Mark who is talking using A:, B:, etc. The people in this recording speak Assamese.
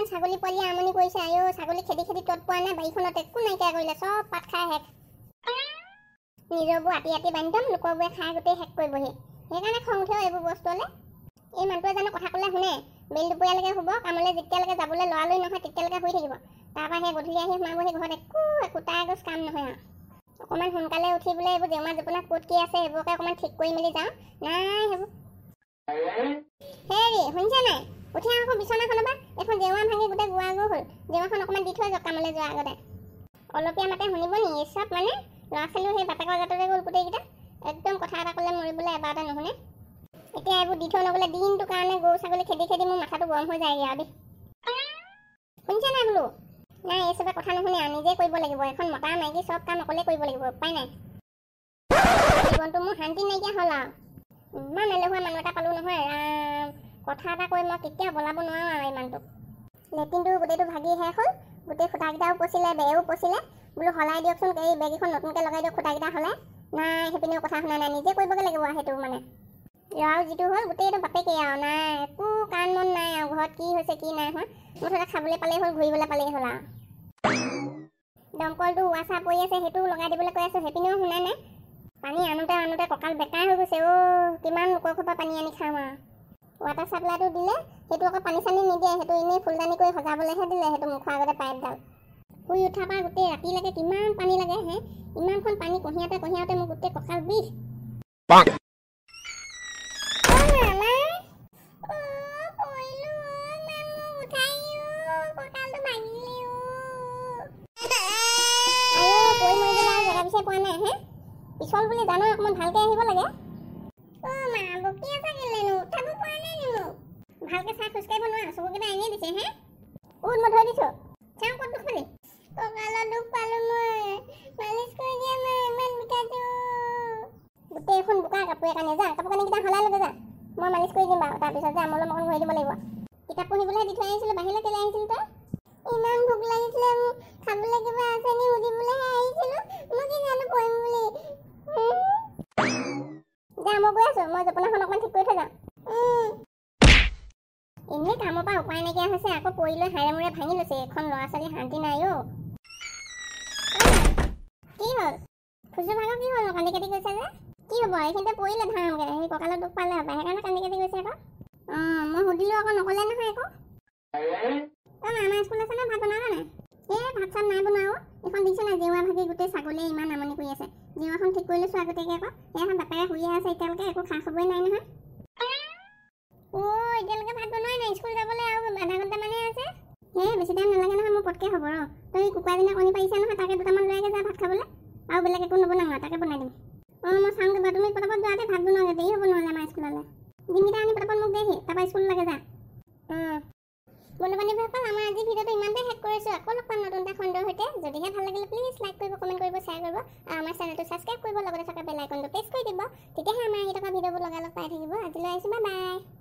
A: ইমান ছাগলী পোৱালি আমনি কৰিছে আয়ো ছাগলী খেদি খেদি তত পোৱা নাই বাৰীখনত একো নাইকিয়া কৰিলে চব পাত খাই শেষ নিজৰবোৰ আতি আতি বান্ধি থ'ম লোকৰবোৰে খাই গোটেই শেষ কৰিবহি সেইকাৰণে খং উঠে এইবোৰ বস্তুলৈ এই মানুহটোৱে জানো কথা ক'লে শুনে বেল দুপৰীয়ালৈকে শুব কামলৈ যেতিয়ালৈকে যাবলৈ লৰালৰি নহয় তেতিয়ালৈকে শুই থাকিব তাৰপৰা সেই গধূলি আহি সোমাবহি ঘৰত একোটা এগোজ কাম নহয় আৰু অকণমান সোনকালে উঠি বোলে এইবোৰ জেউমা জোপনা ক'ত কি আছে সেইবোৰকে অকণমান ঠিক কৰি মেলি যাওঁ নাই সেইবোৰ হেৰি শুনিছে নাই উঠি আকৌ বিচনাখনৰ পৰা এখন জেউমা ভাঙি গোটেই গোৱা গো হ'ল জেউমাখন অকণমান দি থৈ যাওক কামলৈ যোৱাৰ আগতে অলপীয়া মাতে শুনিব নি চব মানে ল'ৰা ছোৱালীও সেই বাপেকৰ জাততে গ'ল গোটেইকেইটা একদম কথা এটা ক'লে মৰিবলৈ এবাৰতে নুশুনে এতিয়া এইবোৰ দি থৈ নগ'লে দিনটোৰ কাৰণে গৰু ছাগলী খেদি খেদি মোৰ মাথাটো গৰম হৈ যায়গৈ আৰু দেই শুনিছে নাই বোলো নাই এই চবে কথা নুশুনে আৰু নিজে কৰিব লাগিব এখন মতা মাইকী চব কাম অকলে কৰিব লাগিব উপায় নাই জীৱনটো মোৰ শান্তি নাইকিয়া হ'ল আৰু ইমান এলেহুৱা মানুহ এটা পালোঁ নহয় কথা এটা কৈ মই কেতিয়াও বলাব নোৱাৰোঁ আৰু এই মানুহটোক লেট্ৰিনটো গোটেইটো ভাগি শেষ হ'ল গোটেই খুঁটাকেইটাও পচিলে বেও পচিলে বোলো সলাই দিয়কচোন এই বেগীখন নতুনকৈ লগাই দিয়ক খুঁটাকেইটা সলাই নাই সেইপিনেও কথা শুনা নাই নিজে কৰিবগৈ লাগিব আৰু সেইটো মানে ল'ৰাও যিটো হ'ল গোটেইটো বাপেকেই আৰু নাই একো কাণ মন নাই আৰু ঘৰত কি হৈছে কি নাই হোৱা মুঠতে খাবলৈ পালেই হ'ল ঘূৰিবলৈ পালেই হ'ল আৰু দমকলটো ৱাছা পৰি আছে সেইটোও লগাই দিবলৈ কৈ আছোঁ সেইপিনেও শুনা নাই পানী আনোতে আনোতে কঁকাল বেকাৰ হৈ গৈছে কিমান লোকৰ ঘৰৰ পৰা পানী আনি খাওঁ আৰু ৱাটাৰ চাপ্লাইটো দিলে সেইটো আকৌ পানী চানী নিদিয়ে সেইটো এনেই ফুলদানি কৰি সজাবলৈহে দিলে সেইটো মুখৰ আগতে পাইপডাল শুই উঠাৰ পৰা গোটেই ৰাতিলৈকে কিমান পানী লাগে হে ইমানখন পানী কঢ়িয়াওঁতে মোৰ গোটেই কঁকাল বিষ পিছল বুলি জানো অকণমান ভালকৈ আহিব লাগে ভালকৈ চাই খোজকাঢ়িব নোৱাৰো চকুকেইটা এনেই দিছে হে মই ধৰি দিছোঁ চাওঁ ক'ত দুখ পালি কঁকালত দুখ পালোঁ মই মালিচ কৰি দিয়া মই ইমান বিষাইছোঁ গোটেইখন বোকা কাপোৰে কানি যা কাপোৰ কানিকেইটা সলাই ল'গে যা মই মালিচ কৰি দিম বাৰু তাৰপিছত যে আমলৈ অকণ ঘূৰি দিব লাগিব কিতাপ পঢ়িবলৈ দি থৈ আহিছিলোঁ বাহিৰলৈ কেলৈ আহিছিলোঁ তই ইমান ভোক লাগিছিলে মোক খাবলৈ কিবা আছে নি সুধিবলৈহে আহিছিলোঁ মই কি জানো পঢ়িম বুলি যা মই গৈ আছোঁ মই জপনাখন অকণমান ঠিক কৰি থৈ যাওঁ এনেই কামৰ পৰা উপায় নাইকিয়া হৈছে আকৌ পৰি লৈ হাড়ে মূৰে ভাঙি লৈছে এখন ল'ৰা ছোৱালী শান্তি নাই কি হ'ল খুচু ভাগৰ কি হ'ল কান্দি কাটি গৈছে যে কি হ'ব এইখিনিতে পৰিলে ধামকৈ সেই কঁকালত দুখ পালে হ'ব সেইকাৰণে কান্দি কাটি গৈছে আকৌ মই সুধিলোঁ আকৌ নক'লে নহয় আকৌ আমাৰ স্কুল আছে ন ভাত বনালা নাই ভাত চাত নাই বনোৱা এখন দিছে নাই জেউৰা ভাগি গোটেই ছাগলীয়ে ইমান আমনি কৰি আছে জেউৰাখন ঠিক কৰি লৈছোঁ আগতীয়াকৈ আকৌ সেইখন বাপেৰে শুইয়ে আছে এতিয়ালৈকে একো খা খবৰে নাই নহয় এতিয়ালৈকে ভাত বনোৱাই নাই স্কুল যাবলৈ আৰু আধা ঘণ্টামানে আছে বেছি টাইম নালাগে নহয় মোৰ পটকৈ হ'ব তই কুকুৰাজনীয়ে কণী পাৰিছে নহয় তাকে দুটামান লৈ আগে যা ভাত খাবলৈ আৰু বেলেগ একো নবনাওঁ তাকে বনাই দিম মই চাওঁ কিবা তুমি পটাপত যোৱাতে ভাত বনোৱাগৈ দেৰি হ'ব নহ'লে আমাৰ স্কুললৈ ডিমকেইটা আনি পটাপত মোক দেহি তাৰপৰা স্কুল লাগে যা বন্ধু বান্ধৱীসকল আমাৰ আজি ভিডিঅ'টো ইমানতে শেষ কৰিছোঁ আকৌ লগ পাম নতুন এটা খণ্ডৰ সৈতে যদিহে ভাল লাগিলে প্লিজ লাইক কৰিব কমেণ্ট কৰিব শ্বেয়াৰ কৰিব আৰু আমাৰ চেনেলটো ছাবস্ক্ৰাইব কৰিব লগতে থকা বেল আইকনটো প্ৰেছ কৰি দিব তেতিয়াহে আমাৰ আহি থকা ভিডিঅ'বোৰ লগালগ পাই থাকিব আজিলৈ আহিছোঁ বাই বাই